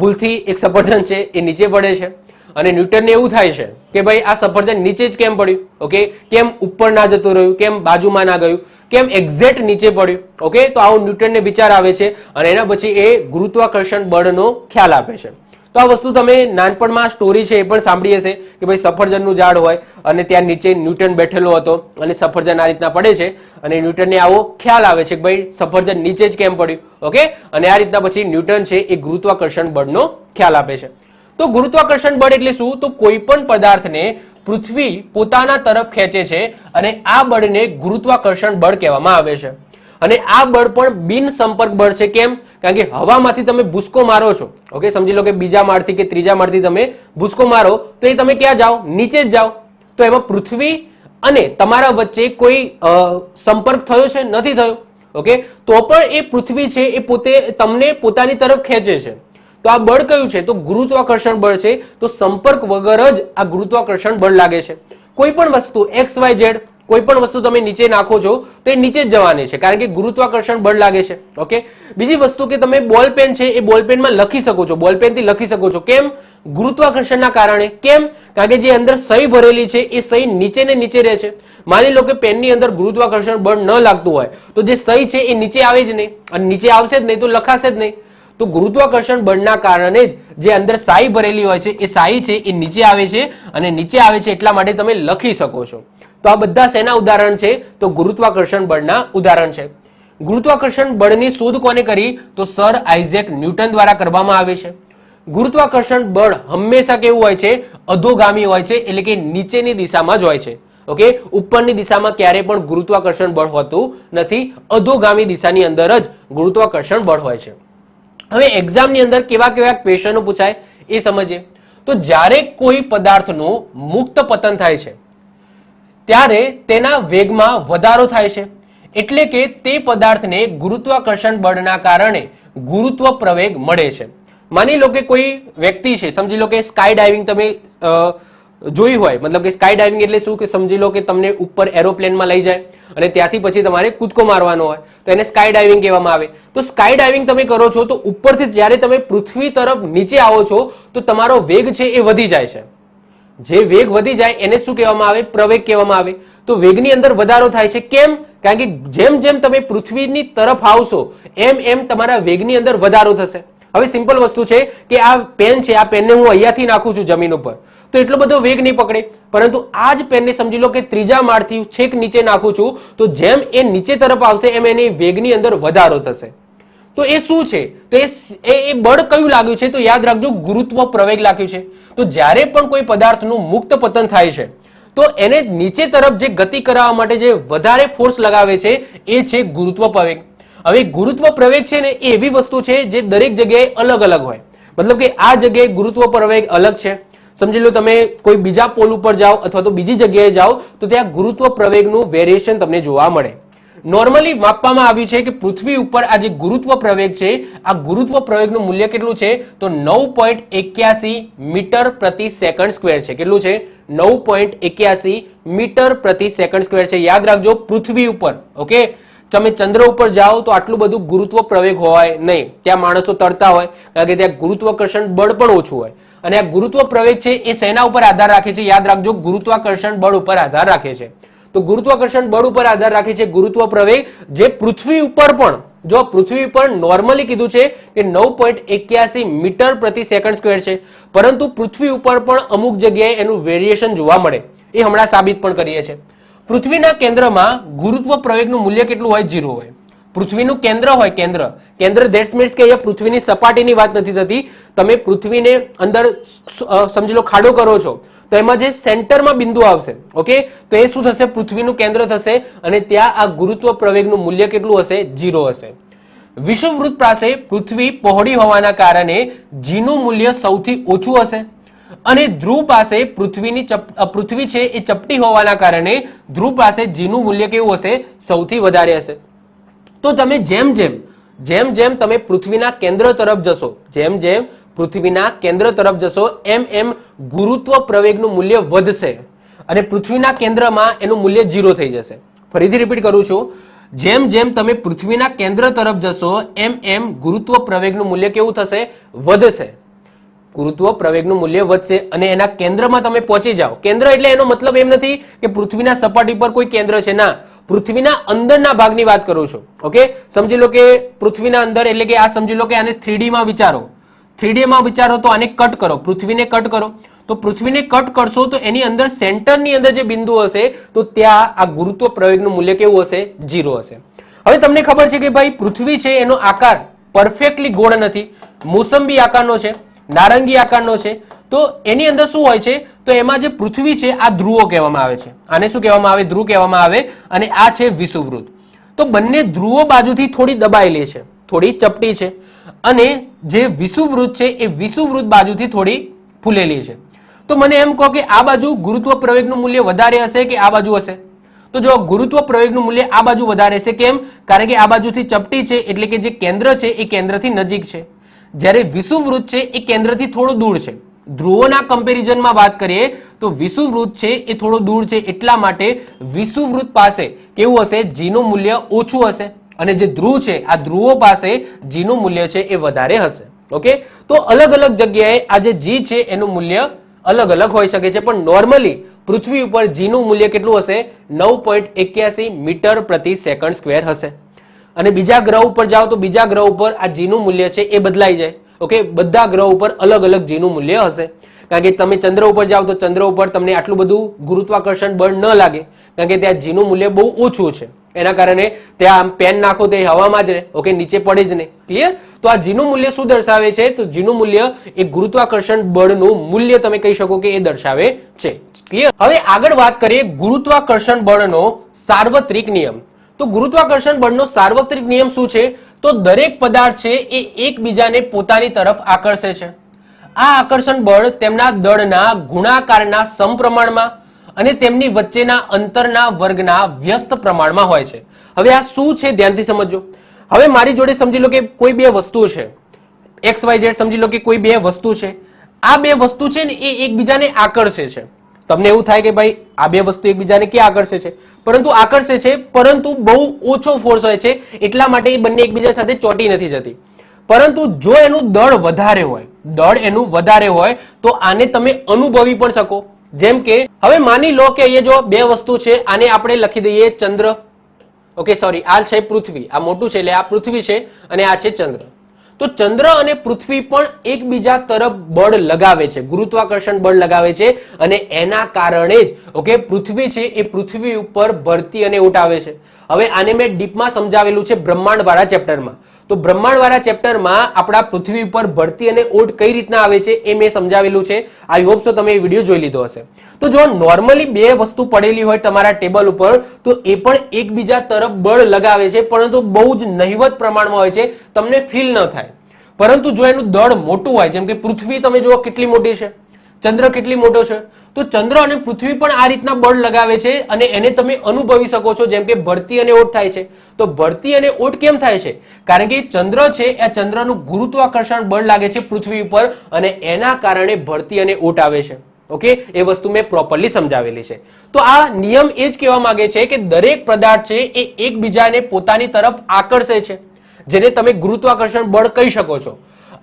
ભૂલથી એક સફરજન છે એ નીચે પડે છે અને ન્યૂટનને એવું થાય છે કે ભાઈ આ સફરજન નીચે જ કેમ પડ્યું? ઓકે, કેમ ઉપર ના જતું રહ્યું? કેમ બાજુમાં ના ગયું? કેમ એક્ઝેક્ટ નીચે પડ્યું? ઓકે, તો આવો ન્યૂટનને વિચાર આવે છે અને એના પછી એ ગુરુત્વાકર્ષણ બળનો ખ્યાલ આપે છે. તો આ વસ્તુ તમે નાનપણમાં સ્ટોરી છે એ પણ સાંભળી હશે કે ભાઈ સફરજનનું ઝાડ હોય અને ત્યાં નીચે ન્યૂટન બેઠેલો હતો અને સફરજન આ રીતના પડે છે અને ન્યૂટનને આવો ખ્યાલ આવે છે કે ભાઈ સફરજન નીચે જ કેમ પડ્યું? ઓકે, અને આ રીતના પછી ન્યૂટન છે એ ગુરુત્વાકર્ષણ બળનો ખ્યાલ આપે છે. તો ગુરુત્વાકર્ષણ બળ એટલે શું? તો કોઈ પણ પદાર્થને પૃથ્વી પોતાના તરફ ખેંચે છે અને આ બળને ગુરુત્વાકર્ષણ બળ કહેવામાં આવે છે. અને આ બળ પણ બિન સંપર્ક બળ છે. કેમ? કારણ કે હવામાંથી તમે ભૂસકો મારો છો, ઓકે, સમજી લો કે બીજા માળથી કે ત્રીજા માળથી તમે ભૂસકો મારો તો એ તમે ક્યાં જાઓ? નીચે જ જાઓ. તો એમાં પૃથ્વી અને તમારા વચ્ચે કોઈ સંપર્ક થયો છે? નથી થયો. ઓકે, તો પણ એ પૃથ્વી છે એ પોતે તમને પોતાની તરફ ખેંચે છે. તો આ બળ કયું છે? તો ગુરુત્વાકર્ષણ બળ છે. તો સંપર્ક વગર જ આ ગુરુત્વાકર્ષણ બળ લાગે છે. કોઈ પણ વસ્તુ XYZ કોઈ પણ વસ્તુ તમે નીચે નાખો છો તો એ નીચે જ જવાની છે કારણ કે ગુરુત્વાકર્ષણ બળ લાગે છે. ઓકે, બીજી વસ્તુ કે તમે બોલ પેન છે એ બોલ પેનમાં લખી શકો છો, બોલ પેનથી લખી શકો છો. કેમ? ગુરુત્વાકર્ષણના કારણે. કેમ? કારણ કે જે અંદર સહી ભરેલી છે એ સહી નીચે ને નીચે રહે છે. માની લો કે પેનની અંદર ગુરુત્વાકર્ષણ બળ ન લાગતું હોય તો જે સહી છે એ નીચે આવે જ નહીં અને નીચે આવશે જ નહીં તો લખાશે જ નહીં. તો ગુરુત્વાકર્ષણ બળના કારણે જ જે અંદર શાહી ભરેલી હોય છે એ શાહી છે એ નીચે આવે છે અને નીચે આવે છે એટલા માટે તમે લખી શકો છો. તો આ બધા શેના ઉદાહરણ છે? તો ગુરુત્વાકર્ષણ બળના ઉદાહરણ છે. ગુરુત્વાકર્ષણ બળની શોધ કોને કરી? તો સર આઇઝેક ન્યૂટન દ્વારા કરવામાં આવી છે. ગુરુત્વાકર્ષણ બળ હંમેશા કેવું હોય છે? અધોગામી હોય છે, એટલે કે નીચેની દિશામાં જ હોય છે. ઓકે, ઉપરની દિશામાં ક્યારે પણ ગુરુત્વાકર્ષણ બળ હોતું નથી, અધોગામી દિશાની અંદર જ ગુરુત્વાકર્ષણ બળ હોય છે. હવે એક્ઝામની અંદર કેવા કેવા ક્વેશ્ચનો પૂછાય એ સમજીએ. તો જ્યારે કોઈ પદાર્થનું મુક્ત પતન થાય છે ત્યારે તેના વેગમાં વધારો થાય છે, એટલે કે તે પદાર્થને ગુરુત્વાકર્ષણ બળના કારણે ગુરુત્વ પ્રવેગ મળે છે. માની લો કે કોઈ વ્યક્તિ છે, સમજી લો કે સ્કાય ડાઇવિંગ તમે જોઈ હોય, મતલબ કે સ્કાય ડાઇવિંગ એટલે શું? કે સમજી લો કે તમને ઉપર એરોપ્લેનમાં લઈ જાય અને ત્યાંથી પછી તમારે કૂદકો મારવાનો હોય તો એને સ્કાય ડાઇવિંગ કહેવામાં આવે. તો સ્કાય ડાઇવિંગ તમે કરો છો તો ઉપરથી જ્યારે તમે પૃથ્વી તરફ નીચે આવો છો તો તમારો વેગ છે એ વધી જાય છે. જે વેગ વધી જાય એને શું કહેવામાં આવે? પ્રવેગ કહેવામાં આવે. તો વેગની અંદર વધારો થાય છે. કેમ? કારણ કે જેમ જેમ તમે પૃથ્વીની તરફ આવશો એમ એમ તમારા વેગની અંદર વધારો થશે. હવે સિમ્પલ વસ્તુ છે કે આ પેન છે, આ પેનને હું અહીંયાથી નાખું છું જમીન ઉપર તો એટલો બધો વેગ નહીં પકડે, પરંતુ આ જ પેનને સમજી લો કે ત્રીજા માળથી છેક નીચે નાખું છું તો જેમ એ નીચે તરફ આવશે એમ એની વેગની અંદર વધારો થશે. તો એ શું છે? તો એ બળ કયું લાગ્યું છે? તો યાદ રાખજો, ગુરુત્વ પ્રવેગ લાગ્યું છે. તો જ્યારે પણ કોઈ પદાર્થનું મુક્ત પતન થાય છે તો એને નીચે તરફ જે ગતિ કરાવવા માટે જે વધારે ફોર્સ લગાવે છે એ છે ગુરુત્વ પ્રવેગ. હવે ગુરુત્વ પ્રવેગ છે ને એ એવી વસ્તુ છે જે દરેક જગ્યાએ અલગ અલગ હોય. મતલબ કે આ જગ્યાએ ગુરુત્વ પ્રવેગ અલગ છે, સમજી લો તમે કોઈ બીજા પોલ ઉપર જાઓ અથવા તો બીજી જગ્યાએ જાઓ તો ત્યાં ગુરુત્વ પ્રવેગનું વેરિએશન તમને જોવા મળે. નોર્મલી માપવામાં આવ્યું છે કે પૃથ્વી ઉપર આ જે ગુરુત્વ પ્રવેગ છે, આ ગુરુત્વ પ્રવેગનું મૂલ્ય કેટલું છે? તો 9.81 મીટર પ્રતિ સેકન્ડ સ્ક્વેર છે. કેટલું છે? 9.81 મીટર પ્રતિ સેકન્ડ સ્ક્વેર છે. યાદ રાખજો, પૃથ્વી ઉપર. ઓકે, તમે ચંદ્ર ઉપર જાઓ તો આટલું બધું ગુરુત્વ પ્રવેગ હોય નહીં, ત્યાં માણસો તરતા હોય કારણ કે ત્યાં ગુરુત્વાકર્ષણ બળ પણ ઓછું હોય. અને આ ગુરુત્વ પ્રવેગ છે એ શેના ઉપર આધાર રાખે છે? યાદ રાખજો, ગુરુત્વાકર્ષણ બળ ઉપર આધાર રાખે છે. તો ગુરુત્વાકર્ષણ બળ ઉપર આધાર રાખે છે ગુરુત્વ પ્રવેગ, જે પૃથ્વી ઉપર પણ, જો પૃથ્વી ઉપર નોર્મલી કીધું છે કે 9.81 મીટર પ્રતિ સેકન્ડ સ્ક્વેર છે, પરંતુ પૃથ્વી ઉપર પણ અમુક જગ્યાએ એનું વેરિએશન જોવા મળે. એ હમણાં સાબિત પણ કરીએ છીએ. પૃથ્વીના કેન્દ્રમાં ગુરુત્વ પ્રવેગનું મૂલ્ય કેટલું હોય? 0 હોય. પૃથ્વીનું કેન્દ્ર હોય, કેન્દ્ર ધેટ્સ મીન્સ કે અહીંયા પૃથ્વીની સપાટીની વાત નથી થતી. તમે પૃથ્વીને અંદર સમજી લો ખાડો કરો છો તો એમાં જે સેન્ટરમાં બિંદુ આવશે, ઓકે, તો એ શું થશે? પૃથ્વીનું કેન્દ્ર થશે. અને ત્યાં આ ગુરુત્વ પ્રવેગનું મૂલ્ય કેટલું હશે? 0 હશે. વિષુવવૃત્ત પાસે પૃથ્વી પહોળી હોવાના કારણે જીનું મૂલ્ય સૌથી ઓછું હશે. અને ધ્રુવ પાસે પૃથ્વી છે એ ચપટી હોવાના કારણે ધ્રુવ પાસે જીનું મૂલ્ય કેવું હશે? સૌથી વધારે હશે. તો તમે જેમ જેમ તમે પૃથ્વીના કેન્દ્ર તરફ જશો, પૃથ્વીના કેન્દ્ર તરફ જશો એમ ગુરુત્વ પ્રવેગનું મૂલ્ય વધશે અને પૃથ્વીના કેન્દ્રમાં એનું મૂલ્ય 0 થઈ જશે. ફરીથી રિપીટ કરું છું, જેમ તમે પૃથ્વીના કેન્દ્ર તરફ જશો એમ ગુરુત્વ પ્રવેગનું મૂલ્ય કેવું થશે? વધશે. ગુરુત્વ પ્રવેગનું મૂલ્ય વધશે અને એના કેન્દ્રમાં તમે પહોંચી જાઓ. કેન્દ્ર એટલે એનો મતલબ એમ નથી કે પૃથ્વીના સપાટી પર કોઈ કેન્દ્ર છે, ના, પૃથ્વીના અંદરના ભાગની વાત કરું છું. ઓકે, સમજી લો કે પૃથ્વીના અંદર એટલે કે આ સમજી લો કે આને 3D માં વિચારો. 3D માં વિચારો તો આને કટ કરો, પૃથ્વીને કટ કરો. તો પૃથ્વીને કટ કરશો તો એની અંદર સેન્ટરની અંદર જે બિંદુ હશે તો ત્યાં આ ગુરુત્વ પ્રવેગનું મૂલ્ય કેવું હશે? 0 હશે. હવે તમને ખબર છે કે ભાઈ પૃથ્વી છે એનો આકાર પરફેક્ટલી ગોળ નથી, મોસંબી આકારનો છે, નારંગી આકારનો છે. તો એની અંદર શું હોય છે? તો એમાં જે પૃથ્વી છે આ ધ્રુવો કહેવામાં આવે છે. આને શું કહેવામાં આવે? ધ્રુવ કહેવામાં આવે. અને આ છે વિષુવવૃત્ત. તો બંને ધ્રુવો બાજુથી થોડી દબાયેલી છે, થોડી ચપટી છે. અને જે વિષુવવૃત્ત છે એ વિષુવવૃત્ત બાજુથી થોડી ફૂલેલી છે. તો મને એમ કહો કે આ બાજુ ગુરુત્વ પ્રવેગનું મૂલ્ય વધારે હશે કે આ બાજુ હશે? તો જો ગુરુત્વ પ્રવેગનું મૂલ્ય આ બાજુ વધારે છે. કેમ? કારણ કે આ બાજુથી ચપટી છે, એટલે કે જે કેન્દ્ર છે એ કેન્દ્રથી નજીક છે. જ્યારે વિષુવવૃત્ત છે એ કેન્દ્રથી થોડું દૂર છે. ધ્રુવોના કમ્પેરિઝનમાં વાત કરીએ તો વિષુવવૃત્ત છે એ થોડું દૂર છે, એટલા માટે વિષુવવૃત્ત પાસે કેવું હશે? જીનું મૂલ્ય ઓછું હશે. અને જે ધ્રુવ છે આ ધ્રુવો પાસે જીનું મૂલ્ય છે એ વધારે હશે. ઓકે, તો અલગ અલગ જગ્યાએ આ જે જી છે એનું મૂલ્ય અલગ અલગ હોઈ શકે છે, પણ નોર્મલી પૃથ્વી ઉપર જીનું મૂલ્ય કેટલું હશે? 9.81 મીટર પ્રતિ સેકન્ડ સ્ક્વેર હશે. અને બીજા ગ્રહ ઉપર જાઓ તો બીજા ગ્રહ ઉપર આ જીનું મૂલ્ય છે એ બદલાઈ જાય. ઓકે, બધા ગ્રહ ઉપર અલગ અલગ જીનું મૂલ્ય હશે. કારણ કે તમે ચંદ્ર ઉપર જાઓ તો ચંદ્ર ઉપર તમને આટલું બધું ગુરુત્વાકર્ષણ બળ ન લાગે, કારણ કે ત્યાં જીનું મૂલ્ય બહુ ઓછું છે. એના કારણે ત્યાં પેન નાખો તો એ હવામાં જ રહે. ઓકે, નીચે પડે જ નહીં. ક્લિયર? તો આ જીનું મૂલ્ય શું દર્શાવે છે? તો જીનું મૂલ્ય એ ગુરુત્વાકર્ષણ બળનું મૂલ્ય તમે કહી શકો કે એ દર્શાવે છે. ક્લિયર? હવે આગળ વાત કરીએ ગુરુત્વાકર્ષણ બળનો સાર્વત્રિક નિયમ. તો ગુરુત્વાકર્ષણ બળનો સાર્વત્રિક નિયમ શું છે? તો દરેક પદાર્થ છે એ એકબીજાને પોતાની તરફ આકર્ષે છે. આ આકર્ષણ બળ તેમના દળના ગુણાકારના સમપ્રમાણમાં અને તેમની વચ્ચેના અંતરના વર્ગના વ્યસ્ત પ્રમાણમાં હોય છે. હવે આ શું છે ધ્યાનથી સમજો. હવે મારી જોડે સમજી લો કે કોઈ બે વસ્તુ છે, XYZ, સમજી લો કે કોઈ બે વસ્તુ છે. આ બે વસ્તુ છે ને એ એકબીજાને આકર્ષે છે. તમને એવું થાય કે ભાઈ આ બે વસ્તુ એકબીજાને ક્યાં આકર્ષે છે? આકર્ષે છે, પરંતુ બહુ ઓછો ફોર્સ હોય છે, એટલા માટે એ બંને એકબીજા સાથે ચોંટી નથી જતી. પરંતુ જો એનું દળ વધારે હોય તો આને તમે અનુભવી પણ શકો. જેમ કે હવે માની લો કે અહીંયા જો બે વસ્તુ છે, આને આપણે લખી દઈએ ચંદ્ર. ઓકે, સોરી, આ છે પૃથ્વી, આ મોટું છે એટલે આ પૃથ્વી છે અને આ છે ચંદ્ર. તો ચંદ્ર અને પૃથ્વી પણ એકબીજા તરફ બળ લગાવે છે, ગુરુત્વાકર્ષણ બળ લગાવે છે. અને એના કારણે જ ઓકે પૃથ્વી છે એ પૃથ્વી ઉપર ભરતી અને ઉઠાવે છે. હવે આને મેં ડીપમાં સમજાવેલું છે બ્રહ્માંડ વાળા ચેપ્ટરમાં. તો બ્રહ્માંડ વાળા ચેપ્ટરમાં આપણા પૃથ્વી ઉપર ભરતી અને ઓટ કઈ રીતના આવે છે એ મેં સમજાવેલું છે. આઈ હોપ સો તમે એ વિડીયો જોઈ લીધો હશે. તો જો નોર્મલી બે વસ્તુ પડેલી હોય તમારા ટેબલ ઉપર તો એ પણ એકબીજા તરફ બળ લગાવે છે, પરંતુ બહુ જ નહિવત પ્રમાણમાં હોય છે, તમને ફીલ ન થાય. પરંતુ જો એનું દળ મોટું હોય, જેમ કે પૃથ્વી તમે જુઓ કેટલી મોટી છે, ચંદ્ર કેટલી મોટો છે, તો ચંદ્ર અને પૃથ્વી પણ આ રીતના બળ લગાવે છે અને એને તમે અનુભવી શકો છો, જેમ કે ભરતી અને ઓટ થાય છે. તો ભરતી અને ઓટ કેમ થાય છે? કારણ કે ચંદ્ર છે એ ચંદ્રનું ગુરુત્વાકર્ષણ બળ લાગે છે પૃથ્વી ઉપર અને એના કારણે ભરતી અને ઓટ આવે છે. ઓકે, એ વસ્તુ મેં પ્રોપરલી સમજાવેલી છે. તો આ નિયમ એ જ કહેવા માંગે છે કે દરેક પદાર્થ છે એ એકબીજાને પોતાની તરફ આકર્ષે છે, જેને તમે ગુરુત્વાકર્ષણ બળ કહી શકો છો.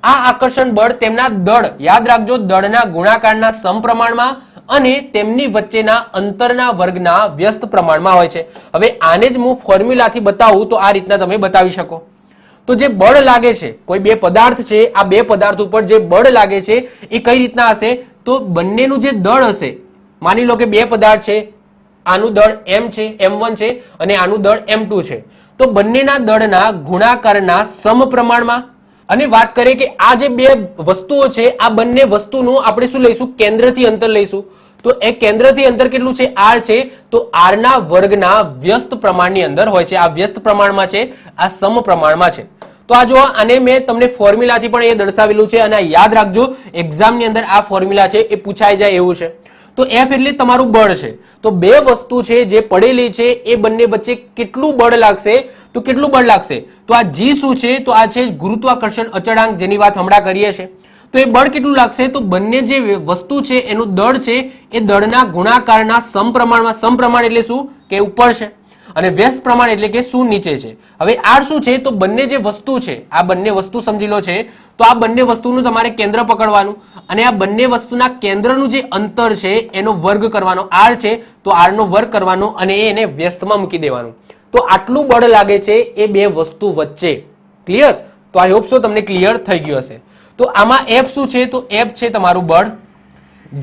આ આકર્ષણ બળ તેમના દળ, યાદ રાખજો, દળના ગુણાકારના સમપ્રમાણમાં અને તેમની વચ્ચેના અંતરના વર્ગના વ્યસ્ત પ્રમાણમાં હોય છે. હવે આને જ હું ફોર્મ્યુલાથી બતાવું તો આ રીતના તમે બતાવી શકો. તો જે બળ લાગે છે, કોઈ બે પદાર્થ છે, આ બે પદાર્થ ઉપર જે બળ લાગે છે એ કઈ રીતના હશે? તો બંનેનું જે દળ હશે, માની લો કે બે પદાર્થ છે, આનું દળ m છે, m1 છે અને આનું દળ m2 છે. તો બંનેના દળના ગુણાકારના સમપ્રમાણમાં. અને વાત કરીએ કે આ જે બે વસ્તુઓ છે, આ બંને વસ્તુનું આપણે શું લઈશું? કેન્દ્રથી અંતર લઈશું. તો એ કેન્દ્રથી અંતર કેટલું છે? r છે. તો r ના વર્ગના વ્યસ્ત પ્રમાણની અંદર હોય છે. આ વ્યસ્ત પ્રમાણમાં છે, આ સમપ્રમાણમાં છે. તો આ જો આને મેં તમને ફોર્મ્યુલાથી પણ એ દર્શાવેલું છે અને યાદ રાખજો, એક્ઝામની અંદર આ ફોર્મ્યુલા છે એ પૂછાઈ જાય એવું છે. તો F એટલે તમારું બળ છે. તો બે વસ્તુ છે જે પડેલી છે એ બંને વચ્ચે કેટલું બળ લાગશે? તો કેટલું બળ લાગશે? તો આ G શું છે? તો આ છે ગુરુત્વાકર્ષણ અચળાંક, જેની વાત હમણાં કરીએ છીએ. તો એ બળ કેટલું લાગશે? તો બંને જે વસ્તુ છે એનું દળ છે એ દળના ગુણાકારના સમપ્રમાણમાં. સમપ્રમાણ એટલે શું? કે ઉપર છે અને વ્યસ્ત પ્રમાણ એટલે કે શું નીચે છે. હવે R શું છે? તો બંને જે વસ્તુ છે, આ બંને વસ્તુ સમજી લો છે, તો આ બંને વસ્તુનું તમારે કેન્દ્ર પકડવાનું અને આ બંને વસ્તુના કેન્દ્રનું જે અંતર છે એનો વર્ગ કરવાનો. R છે તો R નો વર્ગ કરવાનો અને એને વ્યસ્તમાં મૂકી દેવાનું. તો આટલું બળ લાગે છે એ બે વસ્તુ વચ્ચે. ક્લિયર? તો આઈ હોપ સો તમને ક્લિયર થઈ ગયું હશે. તો આમાં F શું છે? તો F છે તમારું બળ.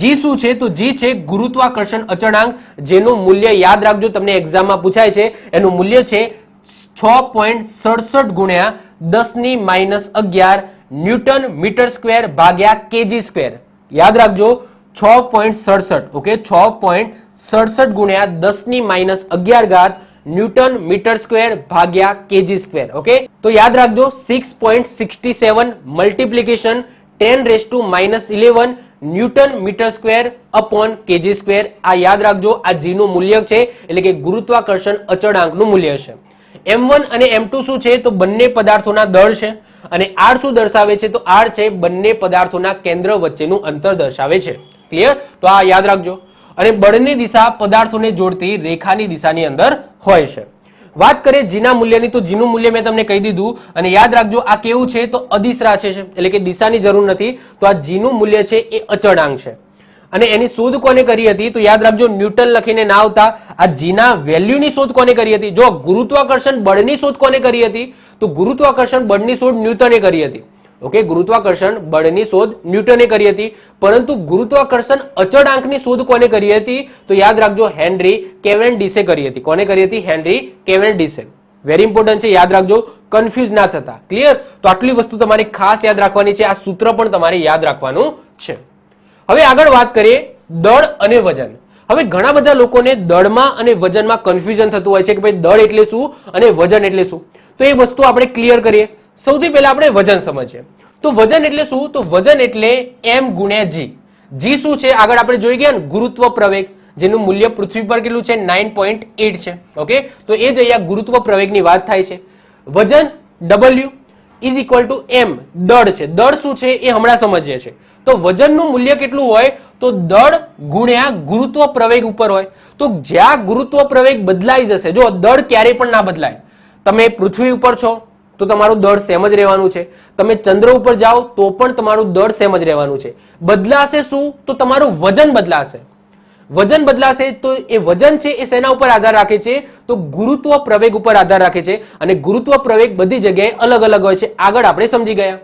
G શું છે? તો G છે ગુરુત્વાકર્ષણ અચળાંક, જેનું મૂલ્ય યાદ રાખજો, તમને એક્ઝામમાં પૂછાય છે. એનું મૂલ્ય છે 6.67 ગુણ્યા 10⁻11 ન્યૂટન મીટર સ્ક્વેર ભાગ્યા કેજી સ્ક્વેર. યાદ રાખજો 6.67. ઓકે, 6.67 ગુણ્યા 10⁻11 ન્યૂટન મીટર સ્ક્વેર ભાગ્યા કેજી સ્ક્વેર. ઓકે, તો યાદ રાખજો 6.67 multiplication 10⁻11 newton metre square upon KG square. આ યાદ રાખજો, આ G નું મૂલ્ય છે, એટલે કે ગુરુત્વાકર્ષણ અચળાંકનું મૂલ્ય છે. m1 અને m2 શું છે? તો બંને પદાર્થોના દળ છે. અને R શું દર્શાવે છે? તો R છે બંને પદાર્થોના કેન્દ્ર વચ્ચેનું અંતર દર્શાવે છે. ક્લિયર? તો આ યાદ રાખજો. અને બળની દિશા પદાર્થોને જોડતી રેખાની દિશાની અંદર હોય છે. વાત કરીએ G ના મૂલ્યની, તો G નું મૂલ્ય મેં તમને કહી દીધું. અને યાદ રાખજો, આ કેવું છે? તો અદિશ રાશિ છે, એટલે કે દિશાની જરૂર નથી. તો આ G નું મૂલ્ય છે એ અચળાંક છે. અને એની શોધ કોને કરી હતી? તો યાદ રાખજો, ન્યૂટન લખીને ના આવતા. આ G ના વેલ્યુની શોધ કોને કરી હતી? જો ગુરુત્વાકર્ષણ બળની શોધ કોને કરી હતી? તો ગુરુત્વાકર્ષણ બળની શોધ ન્યૂટને કરી હતી. ઓકે, ગુરુત્વાકર્ષણ બળની શોધ ન્યૂટને કરી હતી. પરંતુ ગુરુત્વાકર્ષણ અચળાંકની શોધ કોને કરી હતી? તો યાદ રાખજો, હેનરી કેવેન્ડિશે કરી હતી. કોને કરી હતી? હેનરી કેવેન્ડિશે. વેરી ઇમ્પોર્ટન્ટ છે, યાદ રાખજો, કન્ફ્યુઝ ના થતા. ક્લિયર? તો આટલી વસ્તુ તમારે ખાસ યાદ રાખવાની છે. આ સૂત્ર પણ તમારે યાદ રાખવાનું છે. હવે આગળ વાત કરીએ દળ અને વજન. હવે ઘણા બધા લોકોને દળમાં અને વજનમાં કન્ફ્યુઝન થતું હોય છે કે ભાઈ દળ એટલે શું અને વજન એટલે શું. તો એ વસ્તુ આપણે ક્લિયર કરીએ. સૌથી પહેલા આપણે વજન સમજીએ. તો વજન એટલે શું? તો વજન એટલે m ગુણ્યા g. g શું છે? આગળ આપણે જોઈ ગયા ને, ગુરુત્વ પ્રવેગ, જેનું મૂલ્ય પૃથ્વી પર કેટલું છે? 9.8 છે. ઓકે, તો એ જ અહીંયા ગુરુત્વ પ્રવેગની વાત થાય છે. વજન w is equal to m, દળ છે. દળ શું છે એ હમણાં સમજીએ છીએ. તો વજનનું મૂલ્ય કેટલું હોય? તો દળ ગુણ્યા ગુરુત્વ પ્રવેગ ઉપર હોય. તો જ્યાં ગુરુત્વ પ્રવેગ બદલાઈ જશે, જો દળ ક્યારેય પણ ના બદલાય. તમે પૃથ્વી ઉપર છો તો તમારું દળ સેમ જ રહેવાનું છે. તમે ચંદ્ર ઉપર જાઓ તો પણ તમારું દળ સેમ જ રહેવાનું છે. બદલાશે શું? તો તમારું વજન બદલાશે. વજન બદલાશે તો એ વજન છે એ શેના ઉપર આધાર રાખે છે? તો ગુરુત્વ પ્રવેગ ઉપર આધાર રાખે છે. અને ગુરુત્વ પ્રવેગ બધી જગ્યાએ અલગ અલગ હોય છે. આગળ આપણે સમજી ગયા.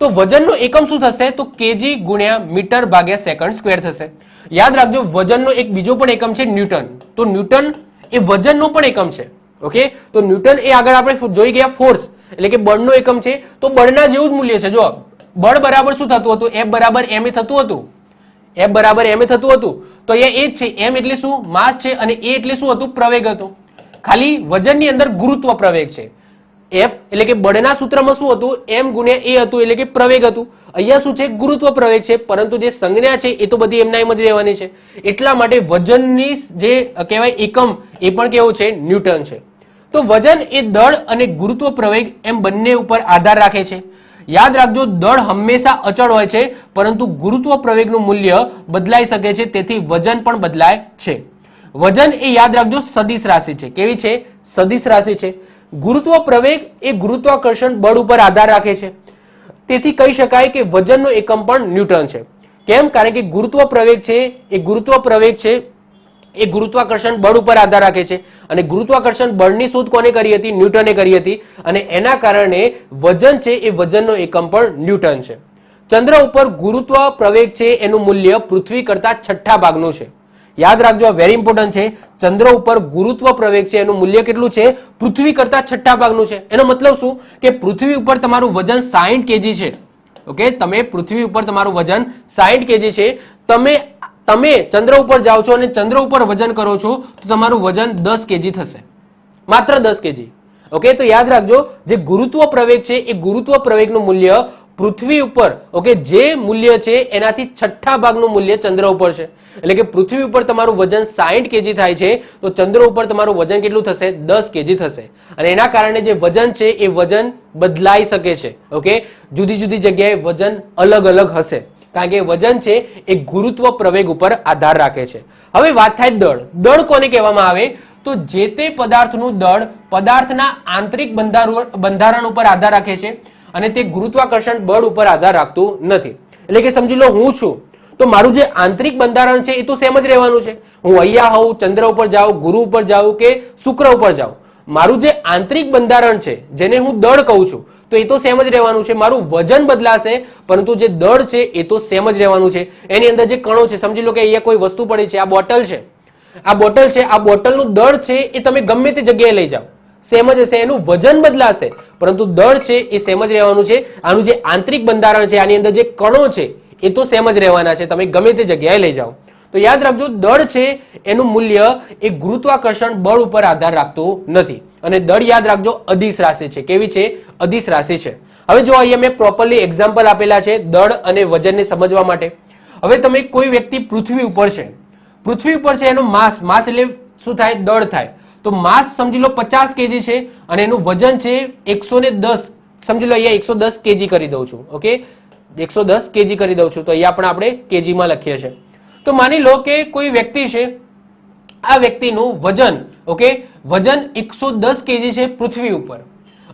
તો વજનનો એકમ શું થશે? તો કેજી ગુણ્યા મીટર ભાગ્યા સેકન્ડ સ્ક્વેર થશે. યાદ રાખજો, વજનનો એક બીજો પણ એકમ છે ન્યૂટન. તો ન્યૂટન એ વજનનો પણ એકમ છે. ઓકે, તો ન્યૂટન એ આગળ આપણે જોઈ ગયા ફોર્સ, એટલે કે બળનો એકમ છે. તો બળના જેવું જ મૂલ્ય છે. જો બળ બરાબર શું થતું હતું? F બરાબર m થતું હતું. F બરાબર m થતું હતું. તો અહીંયા એ જ છે. m એટલે શું? માસ છે. અને a એટલે શું હતું? પ્રવેગ હતો. ખાલી વજનની અંદર ગુરુત્વ પ્રવેગ છે. એફ એટલે કે બળના સૂત્રમાં શું હતું? એમ ગુણ્યા એ હતું એટલે કે પ્રવેગ હતું. અહીંયા શું છે? ગુરુત્વ પ્રવેગ છે, પરંતુ જે સંજ્ઞા છે એ તો બધી એમના એમ જ રહેવાની છે. એટલા માટે વજનની જે કહેવાય એકમ એ પણ કેવો છે? ન્યૂટન છે. તો વજન એ દળ અને ગુરુત્વ પ્રવેગ એમ બંને ઉપર આધાર રાખે છે. યાદ રાખજો, દળ હંમેશા અચળ હોય છે, પરંતુ ગુરુત્વ પ્રવેગનું મૂલ્ય બદલાઈ શકે છે, તેથી વજન પણ બદલાય છે. વજન એ યાદ રાખજો સદિશ રાશિ છે. કેવી છે? સદિશ રાશિ છે. ગુરુત્વ પ્રવેગ એ ગુરુત્વાકર્ષણ બળ ઉપર આધાર રાખે છે, તેથી કહી શકાય કે વજનનો એકમ પણ ન્યૂટન છે. કેમ? કારણ કે ગુરુત્વ પ્રવેગ છે એ ગુરુત્વાકર્ષણ બળ ઉપર આધાર રાખે છે, અને ગુરુત્વાકર્ષણ બળની શોધ કોને કરી હતી? ન્યૂટને કરી હતી, અને એના કારણે વજન છે એ વજનનો એકમ પણ ન્યૂટન છે. ચંદ્ર ઉપર ગુરુત્વ પ્રવેગ છે એનું મૂલ્ય પૃથ્વી કરતા 6 ભાગનું છે. યાદ રાખજો, વેરી ઇમ્પોર્ટન્ટ છે. ચંદ્ર ઉપર ગુરુત્વ પ્રવેગ છે એનું મૂલ્ય કેટલું છે? પૃથ્વી કરતા 6 ભાગનું છે. એનો મતલબ શું? કે પૃથ્વી ઉપર તમારું વજન 60 કેજી છે. ઓકે, તમે પૃથ્વી ઉપર તમારું વજન 60 કેજી છે. તમે ચંદ્ર ઉપર જાઓ છો અને ચંદ્ર ઉપર વજન કરો છો તો તમારું વજન 10 કેજી થશે, માત્ર 10 કેજી. ઓકે, તો યાદ રાખજો, જે ગુરુત્વ પ્રવેગ છે એ ગુરુત્વ પ્રવેગનું મૂલ્ય પૃથ્વી ઉપર, ઓકે, જે મૂલ્ય છે એનાથી 6 ભાગનું મૂલ્ય ચંદ્ર ઉપર છે. એટલે કે પૃથ્વી ઉપર તમારું વજન 60 કેજી થાય છે, તો ચંદ્ર ઉપર તમારું વજન કેટલું થશે? 10 કેજી થશે. અને એના કારણે જે વજન છે એ વજન બદલાઈ શકે છે. ઓકે, જુદી જુદી જગ્યાએ વજન અલગ અલગ હશે, કારણ કે વજન છે એ ગુરુત્વ પ્રવેગ ઉપર આધાર રાખે છે. હવે વાત થાય દળ. દળ કોને કહેવામાં આવે? તો જે તે પદાર્થનું દળ પદાર્થના આંતરિક બંધારણ ઉપર આધાર રાખે છે, અને તે ગુરુત્વાકર્ષણ બળ ઉપર આધાર રાખતું નથી. એટલે કે સમજી લો, હું છું તો મારું જે આંતરિક બંધારણ છે એ તો સેમ જ રહેવાનું છે. હું અહીંયા હોઉં, ચંદ્ર ઉપર જાઉં, ગુરુ ઉપર જાઉં કે શુક્ર ઉપર જાઉં, મારું જે આંતરિક બંધારણ છે જેને હું દળ કહું છું તો એ તો સેમ જ રહેવાનું છે. મારું વજન બદલાશે, પરંતુ જે દળ છે એ તો સેમ જ રહેવાનું છે. એની અંદર જે કણો છે, સમજી લો કે અહીંયા કોઈ વસ્તુ પડી છે, આ બોટલ છે, આ બોટલનું દળ છે એ તમે ગમે તે જગ્યાએ લઈ જાઓ, સેમ જ હશે. એનું વજન બદલાશે, પરંતુ દળ છે એ સેમ જ રહેવાનું છે. આનું જે આંતરિક બંધારણ છે, આની અંદર જે કણો છે એ તો સેમ જ રહેવાના છે, તમે ગમે તે જગ્યાએ લઈ જાઓ. તો યાદ રાખજો, દળ છે એનું મૂલ્ય એ ગુરુત્વાકર્ષણ બળ ઉપર આધાર રાખતું નથી. અને દળ યાદ રાખજો અદિશ રાશિ છે. કેવી છે? અદિશ રાશિ છે. હવે જો અહીંયા મેં પ્રોપરલી એક્ઝામ્પલ આપેલા છે દળ અને વજનને સમજવા માટે. હવે તમે કોઈ વ્યક્તિ પૃથ્વી ઉપર છે, એનો માસ એટલે શું થાય? દળ થાય. તો માસ સમજી લો 50 કેજી છે, અને એનું વજન છે 110. સમજી લો અહીંયા 110 કેજી કરી દઉં છું. ઓકે, 110 કેજી કરી દઉં છું, તો અહીંયા પણ આપણે કેજીમાં લખીએ છીએ. તો માની લો કે કોઈ વ્યક્તિ છે, આ વ્યક્તિનું વજન, ઓકે, વજન 110 કેજી છે પૃથ્વી ઉપર,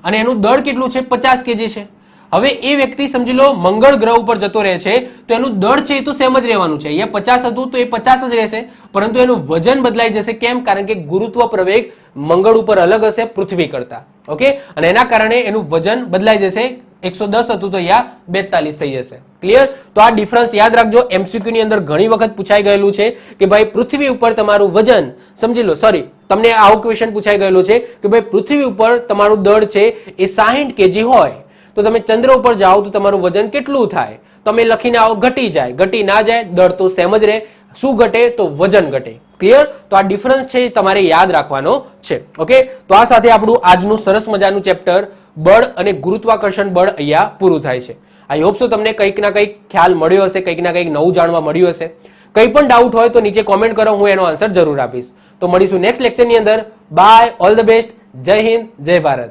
અને એનું દળ કેટલું છે? 50 કેજી છે. હવે એ વ્યક્તિ સમજી લો મંગળ ગ્રહ ઉપર જતો રહે છે, તો એનું દળ છે એ તો સેમ જ રહેવાનું છે. અહીંયા 50 હતું તો એ 50 જ રહેશે, પરંતુ એનું વજન બદલાઈ જશે. કેમ? કારણ કે ગુરુત્વ પ્રવેગ મંગળ ઉપર અલગ હશે પૃથ્વી કરતા. ઓકે, અને એના કારણે એનું વજન બદલાઈ જશે. 110 હતું તો અહીંયા 42 થઈ જશે. ક્લિયર? તો આ ડિફરન્સ યાદ રાખજો. એમસીક્યુ ની અંદર ઘણી વખત પૂછાઈ ગયેલું છે કે ભાઈ પૃથ્વી ઉપર તમારું વજન, સમજી લો, સોરી, તમને આવું ક્વેશ્ચન પૂછાઈ ગયેલું છે કે ભાઈ પૃથ્વી ઉપર તમારું દળ છે એ 60 કેજી હોય, તો તમે ચંદ્ર ઉપર જાઓ તો તમારું વજન કેટલું થાય? તમે લખીને આવો, ઘટી જાય. ઘટી ના જાય, દળ તો સેમ જ રહે. શું ઘટે? તો વજન ઘટે. ક્લિયર? તો આ ડિફરન્સ છે તમારે યાદ રાખવાનો છે. ઓકે, તો આ સાથે આપણું આજનું સરસ મજાનું ચેપ્ટર બળ અને ગુરુત્વાકર્ષણ બળ અહીંયા પૂરું થાય છે. આઈ હોપ સો તમને કંઈક ના કંઈક ખ્યાલ મળ્યો હશે, કંઈક ના કંઈક નવું જાણવા મળ્યું હશે. કંઈ પણ ડાઉટ હોય તો નીચે કોમેન્ટ કરો, હું એનો આન્સર જરૂર આપીશ. તો મળીશું નેક્સ્ટ લેક્ચરની અંદર. બાય, ઓલ ધ બેસ્ટ, જય હિન્દ, જય ભારત.